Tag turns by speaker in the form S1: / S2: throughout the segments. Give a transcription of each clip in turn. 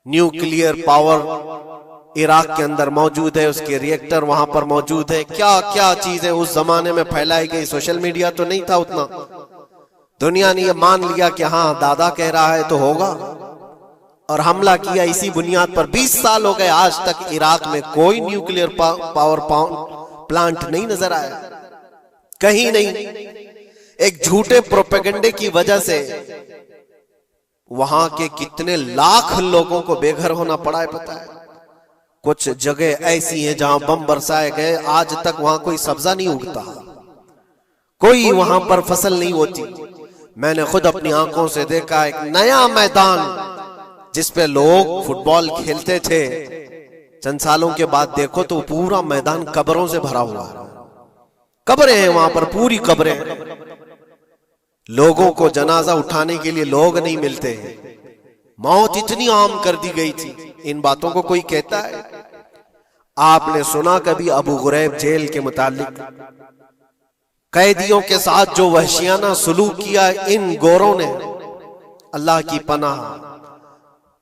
S1: Nuclear power Iraq के अंदर मौजूद है, उसके रिएक्टर वहां पर मौजूद है। क्या क्या चीजें उस जमाने में फैलाई गई। सोशल मीडिया तो नहीं था उतना। दुनिया ने ये मान लिया कि हाँ दादा कह रहा है तो होगा, और हमला किया इसी बुनियाद पर। 20 साल हो गए, आज तक इराक में कोई न्यूक्लियर पावर प्लांट नहीं नजर आया, कहीं नहीं। एक झूठे प्रोपेगेंडे की वजह से वहां के कितने लाख लोगों को बेघर होना पड़ा है पता है। कुछ जगह ऐसी हैं जहां बम बरसाए गए, आज तक वहां कोई सब्जा नहीं उगता, कोई वहां पर फसल नहीं होती। मैंने खुद अपनी आंखों से देखा एक नया मैदान जिसपे लोग फुटबॉल खेलते थे, चंद सालों के बाद देखो तो पूरा मैदान कब्रों से भरा हुआ है। कब्रें हैं वहां पर, पूरी कब्रें। लोगों को जनाजा उठाने के लिए लोग नहीं मिलते। मौत इतनी आम कर दी गई थी। इन बातों को कोई कहता है? आपने सुना कभी अबू गुरैब जेल के मुतालिक? कैदियों के साथ जो वहशियाना सलूक किया इन गोरों ने, अल्लाह की पनाह,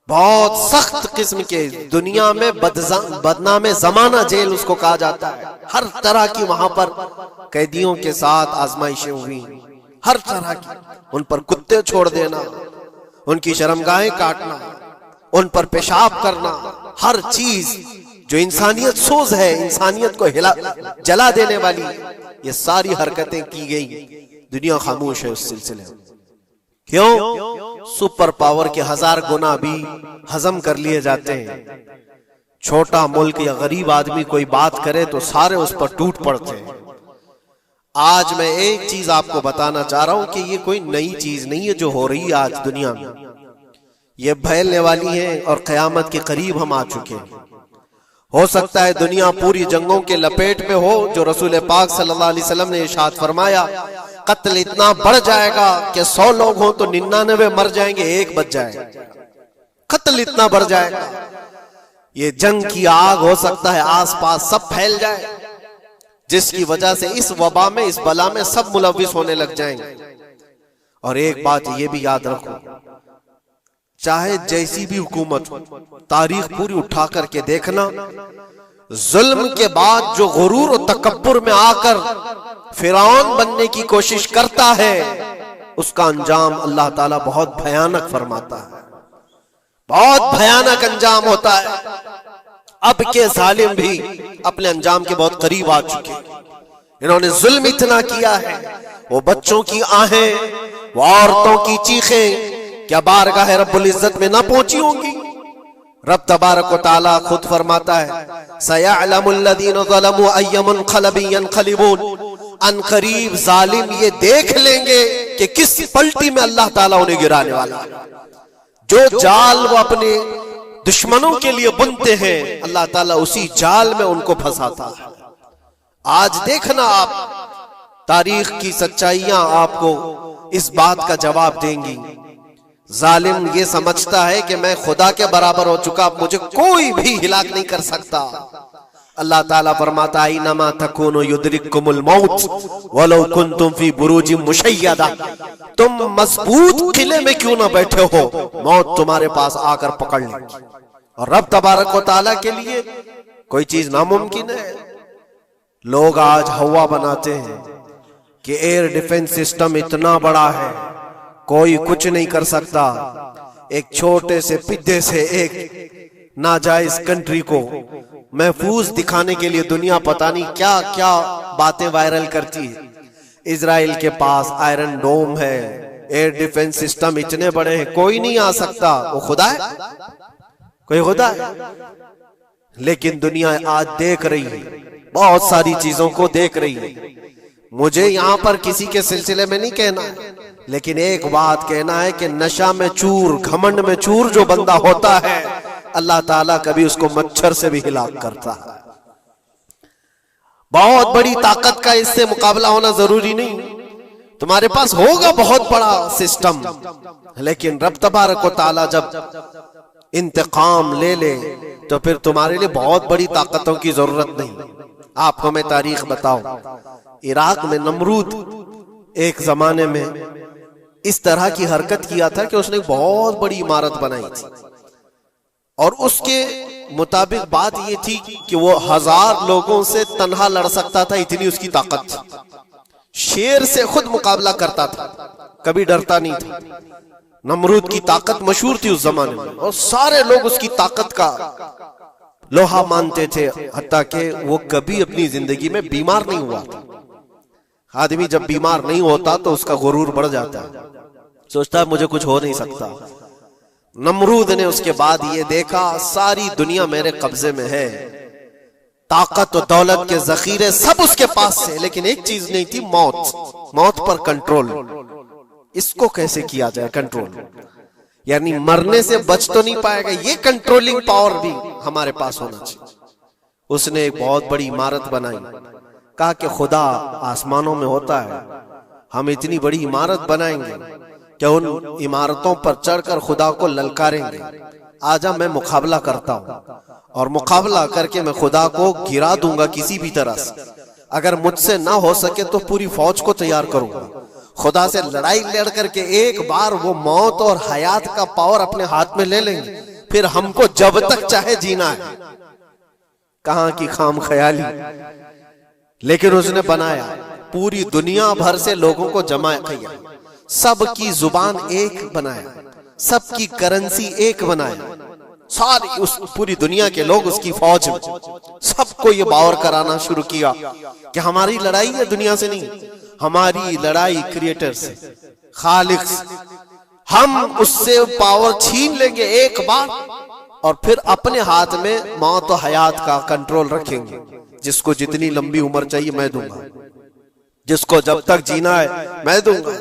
S1: बहुत सख्त किस्म के, दुनिया में बदनाम जमाना जेल उसको कहा जाता है। हर तरह की वहां पर कैदियों के साथ आजमाइशें हुई, हर तरह की। उन पर कुत्ते छोड़ देना, उनकी शर्मगाहें काटना, उन पर पेशाब करना, हर चीज जो इंसानियत सोज है, इंसानियत को जला देने वाली, ये सारी हरकतें की गई। दुनिया खामोश है उस सिलसिले में। क्यों? सुपर पावर के 1000 गुना भी हजम कर लिए जाते हैं। छोटा मुल्क या गरीब आदमी कोई बात करे तो सारे उस पर टूट पड़ते हैं। आज मैं एक चीज आपको बताना चाह रहा हूं कि ये कोई नई चीज नहीं है जो हो रही है आज दुनिया में। ये फैलने वाली है और कयामत के करीब हम आ चुके हैं। हो सकता है दुनिया पूरी जंगों के लपेट में हो, जो रसूल पाक सल्लल्लाहु अलैहि वसल्लम ने इरशाद फरमाया, कत्ल इतना बढ़ जाएगा कि 100 लोग हों तो 99 मर जाएंगे, एक बच जाएगा। कत्ल इतना बढ़ जाएगा। ये जंग की आग हो सकता है आसपास सब फैल जाए, जिसकी वजह से इस वबा में, इस बला में सब मुलविस होने लग जाएंगे। और एक बात ये भी याद रखो, चाहे जैसी भी हुकूमत हो, तारीख पूरी उठा करके देखना, जुल्म के बाद जो गुरूर और तकब्बुर में आकर फिरौन बनने की कोशिश करता है, उसका अंजाम अल्लाह ताला बहुत भयानक फरमाता है। बहुत भयानक अंजाम होता है। अब के जालिम भी अपने अंजाम के बहुत करीब आ चुके। इन्होंने जुल्म इतना किया है, वो बच्चों की आहें, वो औरतों की चीखें क्या बारगाह रब्बुल इज्जत में ना पहुंची होंगी? रब तबारक व तआला खुद फरमाता है, सयअलमुल लज़ीना ज़लमू अय्य मुनक़लबिन यनक़लिबून, अनक़रीब जालिम ये देख लेंगे कि किस पलटी में अल्लाह ताला उन्हें गिराने वाला है। जो जाल वो अपने दुश्मनों के लिए बुनते हैं, अल्लाह ताला उसी जाल में उनको फंसाता है। आज देखना आप, तारीख की सच्चाइयां आपको इस बात का जवाब देंगी। जालिम ये समझता है कि मैं खुदा के बराबर हो चुका, मुझे कोई भी हिलाक नहीं कर सकता। अल्लाह ताला फरमाता है, इन्नमा तकुनु युद्रिकुमुल मौत वलौ कुंतुम फी बुरूजिम मुशय्यदा, तुम मजबूत किले में क्यों ना बैठे हो, मौत तुम्हारे पास आकर पकड़ लेगी। और रब तबारक व तआला के लिए कोई चीज नामुमकिन है। लोग आज हवा बनाते हैं कि एयर डिफेंस सिस्टम इतना बड़ा है, कोई कुछ नहीं कर सकता। एक छोटे से पिद्दे से एक नाजायज कंट्री को महफूज दिखाने के लिए दुनिया पता नहीं क्या क्या बातें वायरल करती है। इजराइल के पास आयरन डोम है, एयर डिफेंस सिस्टम इतने बड़े हैं, कोई नहीं आ सकता। वो खुदा है? कोई खुदा है? लेकिन दुनिया आज देख रही है, बहुत सारी चीजों को देख रही है। मुझे यहां पर किसी के सिलसिले में नहीं कहना है, लेकिन एक बात कहना है कि नशा में चूर, घमंड में चूर जो बंदा होता है, अल्लाह ताला कभी उसको मच्छर से भी हिलाक करता है। बहुत बड़ी ताकत का इससे मुकाबला होना जरूरी नहीं। तुम्हारे पास होगा बहुत बड़ा सिस्टम, लेकिन रब तबारक व तआला जब इंतकाम ले ले तो फिर तुम्हारे लिए बहुत बड़ी ताकतों की जरूरत नहीं। आपको मैं तारीख बताऊं, इराक में नमरूद एक जमाने में इस तरह की हरकत किया था कि उसने बहुत बड़ी इमारत बनाई थी। और उसके मुताबिक बात ये थी कि वो 1000 लोगों से तन्हा लड़ सकता था, इतनी उसकी ताकत थी। शेर से खुद मुकाबला करता था, कभी डरता नहीं था। नमरूद की ताकत मशहूर थी उस जमाने में और सारे लोग उसकी ताकत का लोहा मानते थे, हत्ता कि वो कभी अपनी जिंदगी में बीमार नहीं हुआ था। आदमी जब बीमार नहीं होता तो उसका गुरूर बढ़ जाता है, सोचता है मुझे कुछ हो नहीं सकता। नमरूद ने उसके बाद ये देखा सारी दुनिया मेरे कब्जे में है, ताकत और दौलत के जखीरे सब उसके पास से, लेकिन एक चीज नहीं थी, मौत। मौत पर कंट्रोल। इसको कैसे किया जाए कंट्रोल, यानी मरने से बच तो नहीं पाएगा, ये कंट्रोलिंग पावर भी हमारे पास होना चाहिए। उसने एक बहुत बड़ी इमारत बनाई, कहा कि खुदा आसमानों में होता है, हम इतनी बड़ी इमारत बनाएंगे कि उन इमारतों पर चढ़कर खुदा को ललकारेंगे, आजा मैं मुकाबला करता हूं और मुकाबला करके मैं खुदा को गिरा दूंगा किसी भी तरह से। अगर मुझसे ना हो सके तो पूरी फौज को तैयार करूंगा। खुदा से लड़ाई लड़ करके एक बार वो मौत और हयात का पावर अपने हाथ में ले लेंगे, फिर हमको जब तक चाहे जीना है। कहां की खाम ख्याली, लेकिन उसने बनाया, पूरी दुनिया भर से लोगों को जमा किया, सबकी जुबान एक बनाया, सबकी करेंसी एक बनाया, सारी उस पूरी दुनिया के लोग उसकी फौज में। सबको ये बावर कराना शुरू किया कि हमारी लड़ाई है दुनिया से नहीं, हमारी लड़ाई क्रिएटर से, खालिक से। हम उससे पावर छीन लेंगे एक बार और फिर अपने हाथ में मौत और हयात का कंट्रोल रखेंगे। जिसको जितनी लंबी उम्र चाहिए मैं दूंगा, जिसको जब तक जीना है मैं दूंगा,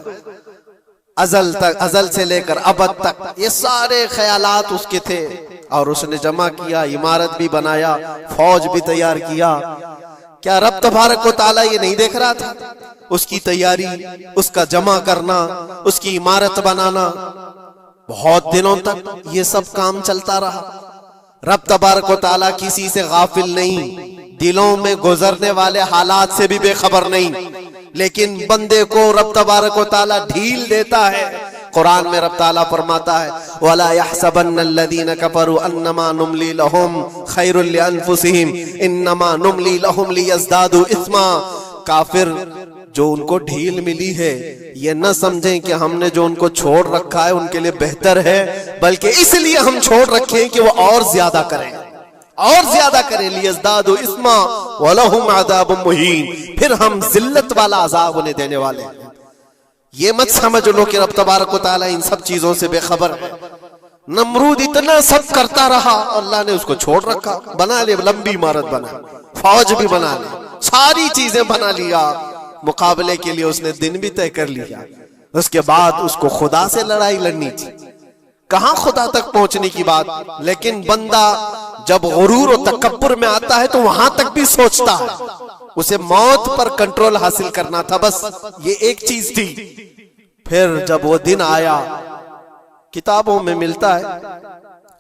S1: अजल तक, अजल से लेकर अबद तक। ये सारे ख्यालात उसके थे और उसने जमा किया, इमारत भी बनाया, फौज भी तैयार किया। क्या रब तबारक व तआला ये नहीं देख रहा था? उसकी तैयारी, उसका जमा करना, उसकी इमारत बनाना, बहुत दिनों तक ये सब काम चलता रहा। रब तबारक व तआला किसी से गाफिल नहीं, दिलों में गुजरने वाले हालात से भी बेखबर नहीं, लेकिन बंदे को रब तबारक व तआला ढील देता है। कुरान में रब ताला फरमाता है, वला यहसबन्नल्लज़ीना कफरू अन्नमा नुमली लहुम खैरुल लिअन्फुसिहिम इन्नमा नुमली लहुम लियज़दादू इस्मा। काफिर जो उनको ढील मिली है ये न समझें कि हमने जो उनको छोड़ रखा है उनके लिए बेहतर है, बल्कि इसलिए हम छोड़ रखे हैं कि वो और ज्यादा करें, और ज्यादा करें। लियज़दादू इस्मा वलहुम अज़ाबुम मुहीन, फिर हम जिल्लत वाला अजाब उन्हें देने वाले हैं। ये मत समझ लो कि रब तबारक व तआला इन सब चीजों से बेखबर है। नमरूद इतना सब करता रहा, अल्लाह ने उसको छोड़ रखा। बना ले, लंबी इमारत बना, फौज भी बना ले, सारी चीजें बना लिया। मुकाबले के लिए उसने दिन भी तय कर लिया। उसके बाद उसको खुदा से लड़ाई लड़नी थी, कहां खुदा तक पहुंचने की बात। लेकिन बंदा जब गुरूर और तकब्बुर में आता है तो वहां तक भी सोचता है, उसे मौत पर कंट्रोल हासिल करना था, बस ये एक चीज थी। फिर जब वो दिन आया, किताबों में मिलता है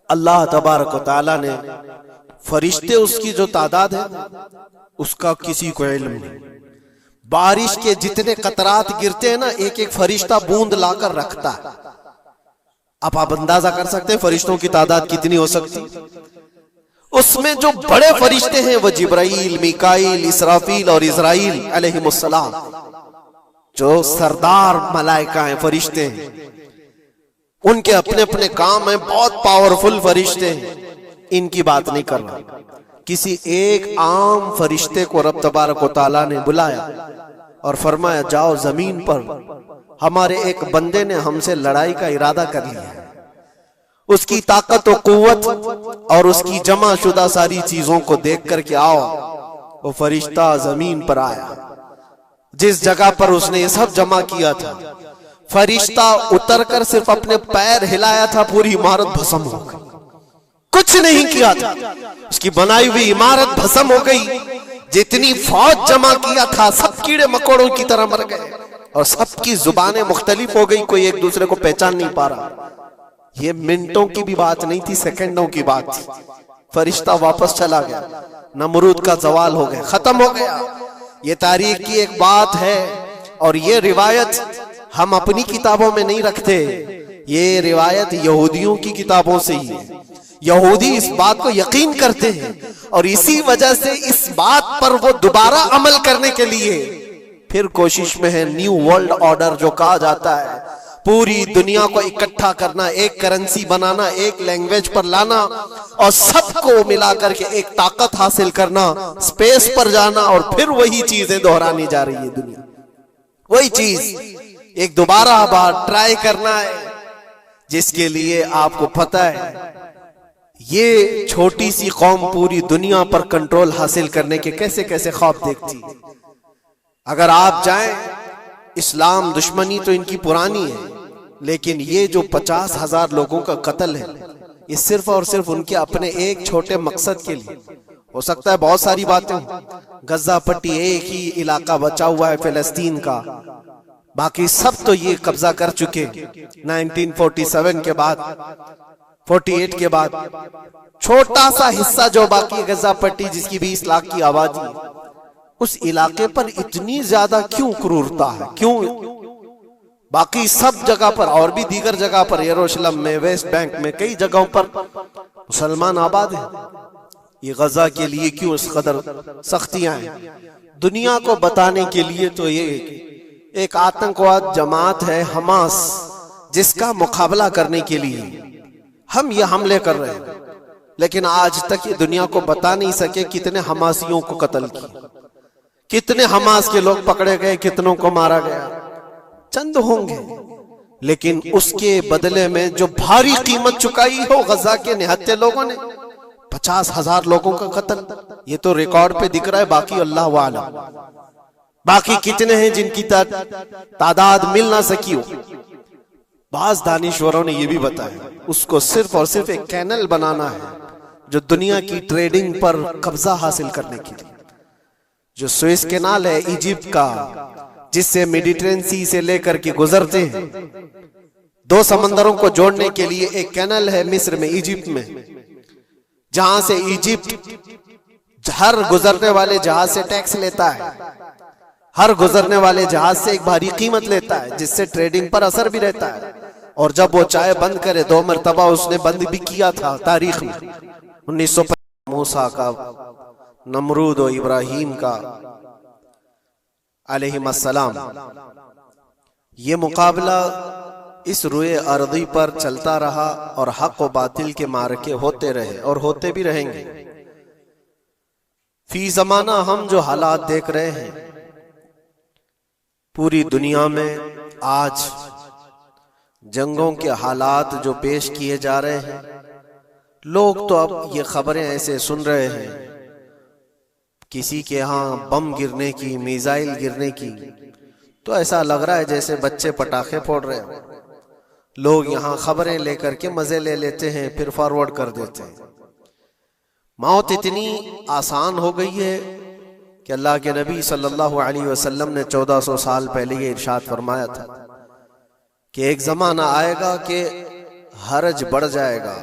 S1: अल्लाह तबारक व तआला ने फरिश्ते, उसकी जो तादाद है उसका किसी को इल्म नहीं। बारिश के जितने कतरात गिरते हैं ना, एक एक फरिश्ता बूंद लाकर रखता है। अब आप अंदाजा कर सकते हैं फरिश्तों की तादाद कितनी हो सकती। उसमें जो बड़े फरिश्ते हैं वो जिब्राइल, मीकाईल, इसराफील और इज़राइल अलैहिमुस्सलाम, जो सरदार मलाइका हैं, फरिश्ते हैं। उनके अपने अपने काम हैं, बहुत पावरफुल फरिश्ते हैं। इनकी बात नहीं कर रहा, किसी एक आम फरिश्ते को रब तबारक व तआला ने बुलाया और फरमाया, जाओ जमीन पर, हमारे एक बंदे ने हमसे लड़ाई का इरादा कर लिया है। उसकी ताकत और कुव्वत और उसकी जमा शुदा सारी चीजों को देख करके आओ। वो फरिश्ता जमीन पर आया, जिस जगह पर उसने ये सब जमा किया था। फरिश्ता उतरकर सिर्फ अपने पैर हिलाया था, पूरी इमारत भस्म हो गई। कुछ नहीं किया था, उसकी बनाई हुई इमारत भस्म हो गई। जितनी फौज जमा किया था सब कीड़े मकोड़ों की तरह मर गए और सबकी जुबानें मुख्तलिफ हो गई, कोई एक दूसरे को पहचान नहीं पा रहा। ये मिनटों की भी बात नहीं थी, सेकंडों की बात थी। फरिश्ता वापस चला गया, नमरूद का जवाल हो गया, खत्म हो गया। ये तारीख की एक बात है और ये रिवायत हम अपनी किताबों में नहीं रखते, ये रिवायत यहूदियों की किताबों से ही है। यहूदी इस बात को यकीन करते हैं और इसी वजह से इस बात पर वो दोबारा अमल करने के लिए फिर कोशिश में है। न्यू वर्ल्ड ऑर्डर जो कहा जाता है, पूरी दुनिया को इकट्ठा करना, एक करेंसी बनाना, एक लैंग्वेज पर लाना और सबको मिला करके एक ताकत हासिल करना, स्पेस पर जाना और फिर वही चीजें दोहरानी जा रही है। दुनिया वही चीज एक दोबारा बार ट्राई करना है, जिसके लिए आपको पता है ये छोटी सी कौम पूरी दुनिया पर कंट्रोल हासिल करने के कैसे कैसे ख्वाब देखती है। अगर आप जाएं, इस्लाम दुश्मनी तो इनकी पुरानी है, लेकिन ये जो 50,000 लोगों का कत्ल है, ये सिर्फ और सिर्फ उनके अपने एक छोटे मकसद के लिए। हो सकता है बहुत सारी बातें, गजा पट्टी एक ही इलाका बचा हुआ है फिलिस्तीन का, बाकी सब तो ये कब्जा कर चुके 1947 के बाद, 48 के बाद। छोटा सा हिस्सा जो बाकी गजा पट्टी, जिसकी 20 लाख की आबादी, उस इलाके पर इतनी ज्यादा क्यों क्रूरता है? क्यों? बाकी सब जगह पर और भी दीगर जगह पर, यरूशलेम में, वेस्ट बैंक में, कई जगहों पर मुसलमान आबाद हैं। ये गजा के लिए क्यों इस कदर सख्तियां हैं? दुनिया को बताने के लिए तो ये एक आतंकवाद जमात है हमास, जिसका मुकाबला करने के लिए हम ये हमले कर रहे हैं। लेकिन आज तक ये दुनिया को बता नहीं सके कितने हमासियों को कत्ल किया, कितने हमास के लोग पकड़े गए, कितनों को मारा गया। चंद होंगे, लेकिन उसके बदले में जो भारी कीमत चुकाई हो गजा के निहत्थे लोगों ने, 50,000 लोगों का कत्ल, ये तो रिकॉर्ड पे दिख रहा है। बाकी अल्लाह वाला, बाकी कितने हैं जिनकी तादाद मिल ना सकी हो। बाज दानिश्वरों ने यह भी बताया, उसको सिर्फ और सिर्फ एक कैनल बनाना है जो दुनिया की ट्रेडिंग पर कब्जा हासिल करने के लिए। जो सुएज कैनाल है इजिप्ट का, जिससे मेडिटेरेनियन सी से लेकर के गुजरते हैं, 2 समंदरों को जोड़ने के लिए एक कैनल है मिस्र में, इजिप्ट में, जहां से इजिप्ट हर गुजरने वाले जहाज से टैक्स लेता है, हर गुजरने वाले जहाज से एक भारी कीमत लेता है, जिससे ट्रेडिंग पर असर भी रहता है। और जब वो चाहे बंद करे, 2 मरतबा उसने बंद भी किया था तारीख में, 1950 मूसा का, नमरूद और इब्राहिम का अलैहिस्सलाम। ये मुकाबला इस रुए अर्दी पर चलता रहा और हक व बातिल के मारके होते रहे और होते भी रहेंगे। फी जमाना हम जो हालात देख रहे हैं पूरी दुनिया में, आज जंगों के हालात जो पेश किए जा रहे हैं, लोग तो अब ये खबरें ऐसे सुन रहे हैं, किसी के यहाँ बम गिरने की, मिसाइल गिरने की, तो ऐसा लग रहा है जैसे बच्चे पटाखे फोड़ रहे हैं। लोग यहाँ खबरें लेकर के मजे ले लेते हैं, फिर फॉरवर्ड कर देते हैं। मौत इतनी आसान हो गई है कि अल्लाह के नबी सल्लल्लाहु अलैहि वसल्लम ने 1400 साल पहले ये इरशाद फरमाया था कि एक जमाना आएगा कि हरज बढ़ जाएगा।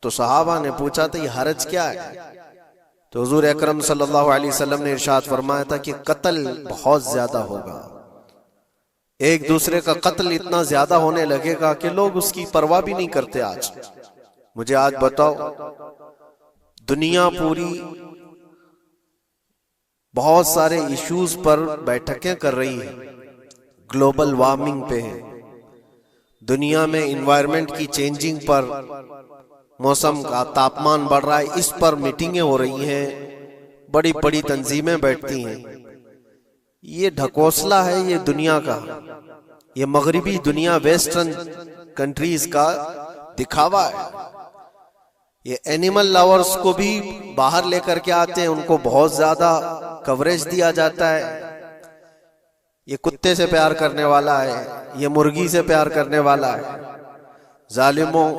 S1: तो सहाबा ने पूछा था ये हरज क्या है? तो हुजूर अकरम सल्लल्लाहु अलैहि वसल्लम ने इरशाद फरमाया था कि कत्ल बहुत ज्यादा होगा, एक दूसरे का कत्ल इतना ज्यादा होने लगेगा कि लोग उसकी परवाह भी नहीं करते। आज मुझे आज बताओ, दुनिया पूरी बहुत सारे इश्यूज पर बैठकें कर रही है, ग्लोबल वार्मिंग पे है, दुनिया में इन्वायरमेंट की चेंजिंग पर, मौसम का तापमान बढ़ रहा है, इस पर मीटिंगें हो रही हैं, बड़ी बड़ी तंजीमें बैठती हैं। ये ढकोसला है ये दुनिया का, ये मगरिबी दुनिया, वेस्टर्न कंट्रीज का दिखावा है। ये एनिमल लवर्स को भी बाहर लेकर के आते हैं, उनको बहुत ज्यादा कवरेज दिया जाता है। ये कुत्ते से प्यार करने वाला है, ये मुर्गी से प्यार करने वाला है। जालिमों,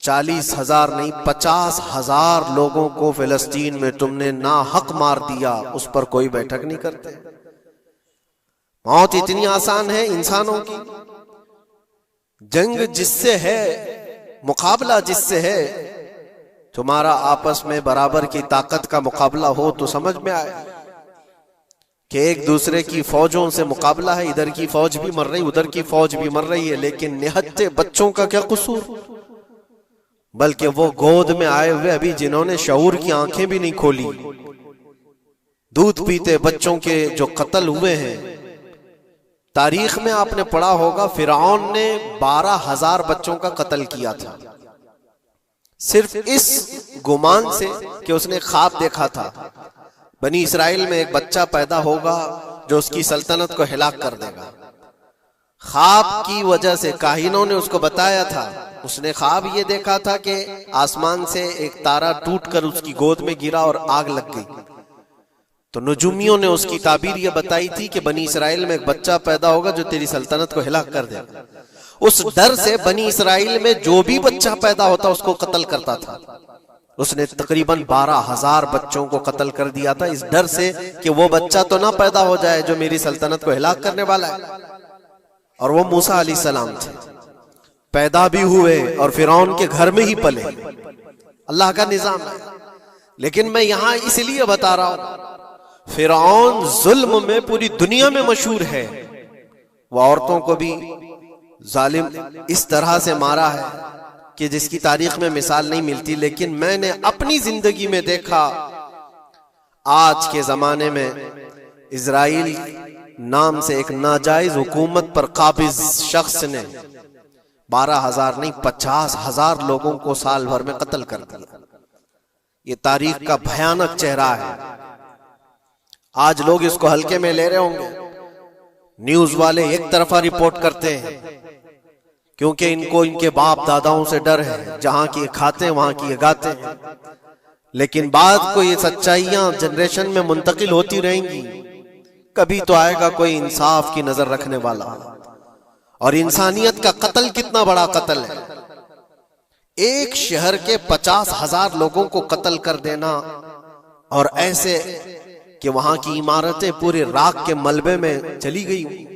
S1: 40,000 नहीं 50,000 लोगों को फिलिस्तीन में तुमने ना हक मार दिया, उस पर कोई बैठक नहीं करते। मौत इतनी आसान है इंसानों की। जंग जिससे है, मुकाबला जिससे है, तुम्हारा आपस में बराबर की ताकत का मुकाबला हो तो समझ में आए कि एक दूसरे की फौजों से मुकाबला है, इधर की फौज भी मर रही, उधर की फौज भी मर रही है, लेकिन निहत्ते बच्चों का क्या कसूर? बल्कि वो गोद में आए हुए अभी जिन्होंने शऊर की आंखें भी नहीं खोली, दूध पीते बच्चों के जो कत्ल हुए हैं। तारीख में आपने पढ़ा होगा फिरौन ने 12,000 बच्चों का कत्ल किया था, सिर्फ इस गुमान से कि उसने ख्वाब देखा था बनी इसराइल में एक बच्चा पैदा होगा जो उसकी सल्तनत को हिलाक कर देगा। ख्वाब की वजह से काहिनों ने उसको बताया था, उसने ख्वाब ये देखा था कि आसमान से एक तारा टूटकर उसकी गोद में गिरा और आग लग गई। तो नजूमियों ने उसकी ताबीर ये बताई थी कि बनी इसराइल में एक बच्चा पैदा होगा जो तेरी सल्तनत को हिलाक कर देगा। उस डर से बनी इसराइल में जो भी बच्चा पैदा होता उसको कत्ल करता था। उसने तकरीबन 12,000 बच्चों को कत्ल कर दिया था, इस डर से कि वो बच्चा तो ना पैदा हो जाए जो मेरी सल्तनत को हिलाक करने वाला है। और वो मूसा अलैहिस्सलाम थे, पैदा भी हुए और फिरौन के घर में ही पले। अल्लाह का निजाम है। लेकिन मैं यहां इसलिए बता रहा हूं, फिरौन जुल्म में पूरी दुनिया में मशहूर है। वह औरतों को भी जालिम इस तरह से मारा है कि जिसकी तारीख में मिसाल नहीं मिलती। लेकिन मैंने अपनी जिंदगी में देखा, आज के जमाने में इजराइल नाम से एक नाजायज हुकूमत पर काबिज शख्स ने 12,000 नहीं 50,000 लोगों को साल भर में कत्ल कर दिया। ये तारीख का भयानक चेहरा है। आज लोग इसको हल्के में ले रहे होंगे, न्यूज वाले एक तरफा रिपोर्ट करते हैं क्योंकि इनको इनके बाप दादाओं से डर है, जहां की खाते हैं वहां की गाते हैं। लेकिन बाद को ये सच्चाइयां जनरेशन में मुंतकिल होती रहेंगी। कभी तो आएगा कोई इंसाफ की नजर रखने वाला। और इंसानियत का कत्ल कितना बड़ा कत्ल है। एक शहर के 50,000 लोगों को कत्ल कर देना, और ऐसे कि वहां की इमारतें पूरे राख के मलबे में चली गई।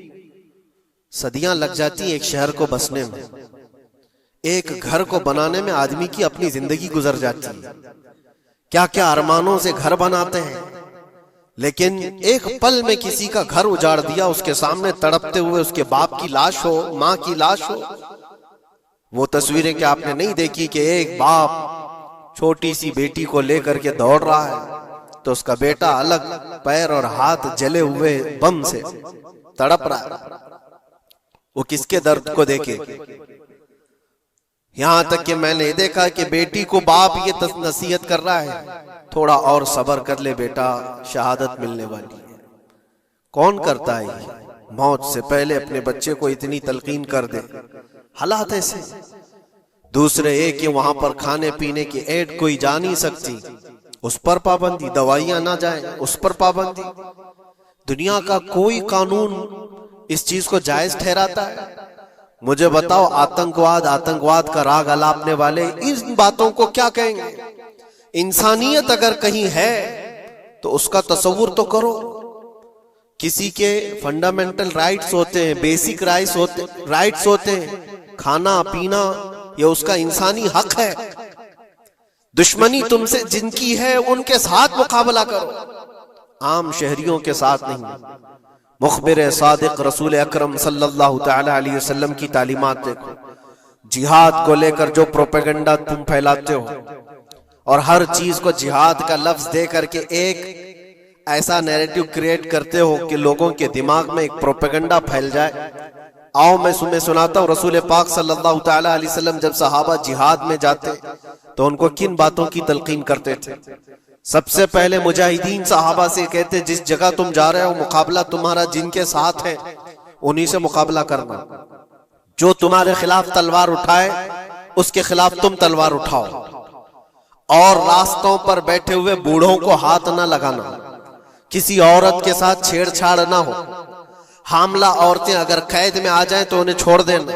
S1: सदियां लग जाती एक शहर को बसने में, एक घर को बनाने में आदमी की अपनी जिंदगी गुजर जाती है। क्या क्या अरमानों से घर बनाते हैं, लेकिन एक पल में किसी का घर उजाड़ दिया, उसके सामने तड़पते हुए उसके बाप की लाश हो, मां की लाश हो। वो तस्वीरें क्या आपने नहीं देखी कि एक बाप छोटी सी बेटी को लेकर के दौड़ रहा है तो उसका बेटा अलग पैर और हाथ जले हुए बम से तड़प रहा है। वो किसके दर्द को देखे। यहां तक कि मैंने देखा कि बेटी को बाप ये नसीहत कर रहा है, थोड़ा और सब्र कर ले बेटा, शहादत मिलने वाली है। कौन करता है ये? मौत से पहले अपने बच्चे को इतनी तलकीन कर दे। हालात ऐसे। दूसरे एक कि वहां पर खाने पीने की ऐड कोई जा नहीं सकती, उस पर पाबंदी। दवाइयां ना जाए, उस पर पाबंदी। दुनिया का कोई कानून इस चीज को जायज ठहराता है? मुझे बताओ, आतंकवाद का राग अलापने वाले इन बातों को क्या कहेंगे? इंसानियत अगर कहीं है तो उसका तस्वुर तो करो। किसी के फंडामेंटल राइट्स होते हैं, बेसिक राइट्स होते हैं, खाना पीना ये उसका इंसानी हक है। दुश्मनी तुमसे जिनकी है उनके साथ मुकाबला करो, आम शहरियों के साथ नहीं। मुखबिर सादिक रसूल अकरम सल्लल्लाहु तआला अलैहि वसल्लम की तालीमात देखो। जिहाद को लेकर जो प्रोपेगेंडा तुम फैलाते हो और हर चीज को जिहाद का लफ्ज दे करके एक ऐसा नैरेटिव क्रिएट करते हो कि लोगों के दिमाग में एक प्रोपेगेंडा फैल जाए। आओ मैं तुम्हें सुनाता हूँ, रसूल पाक सल्लल्लाहु तआला अलैहि वसल्लम जब सहाबा जिहाद में जाते तो उनको किन बातों की तलकीन करते थे। सबसे पहले मुजाहिदीन सहाबा से कहते, जिस जगह तुम जा रहे हो मुकाबला तुम्हारा जिनके साथ है उन्हीं से मुकाबला करना। जो तुम्हारे खिलाफ तलवार उठाए उसके खिलाफ तुम तलवार उठाओ। और रास्तों पर बैठे हुए बूढ़ों को हाथ ना लगाना, किसी औरत के साथ छेड़छाड़ ना हो। हामला औरतें अगर कैद में आ जाएं तो उन्हें छोड़ देना।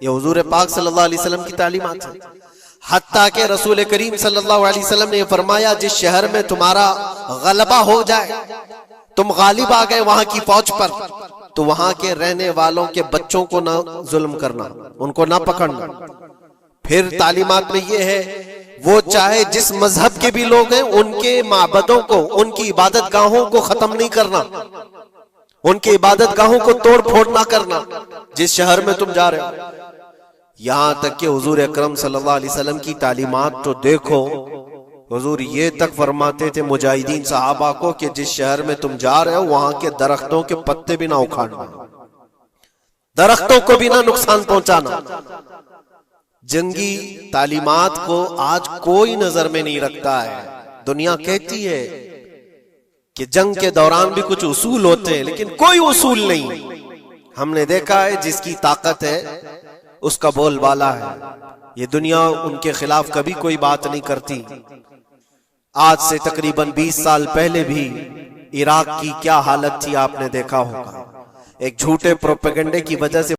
S1: ये हुजूर पाक सल्लल्लाहु अलैहि वसल्लम की तालीमात है। हत्ता के रसूल करीम सल्लल्लाहु अलैहि वसल्लम ने फरमाया, जिस शहर में तुम्हारा गलबा हो जाए, तुम गालिब आ गए वहां की फौज पर, तो वहां के रहने वालों के बच्चों को ना जुल्म करना, उनको ना पकड़ना। फिर तालीमात में ये है, वो चाहे जिस मजहब के भी लोग हैं, उनके माबदों को, उनकी इबादत गाहों को खत्म नहीं करना, उनकी इबादत गाहों को तोड़ फोड़ ना करना जिस शहर में तुम जा रहे हो। यहां तक कि हुजूर अकरम सल्लल्लाहु अलैहि वसल्लम की तालीमात तो देखो, हुजूर ये तक फरमाते थे मुजाहिदीन सहाबा को कि जिस शहर में तुम जा रहे हो वहां के दरख्तों के पत्ते भी ना उखाड़ना, दरख्तों को भी ना नुकसान पहुंचाना। जंगी तालीमात को आज कोई नजर में नहीं रखता है। दुनिया कहती है कि जंग के दौरान भी कुछ उसूल होते हैं, लेकिन कोई उसूल नहीं। हमने देखा है जिसकी ताकत है उसका बोलबाला है। ये दुनिया उनके खिलाफ कभी कोई बात नहीं करती। आज से तकरीबन 20 साल पहले भी इराक की क्या हालत थी आपने देखा होगा। एक झूठे प्रोपेगेंडे की वजह से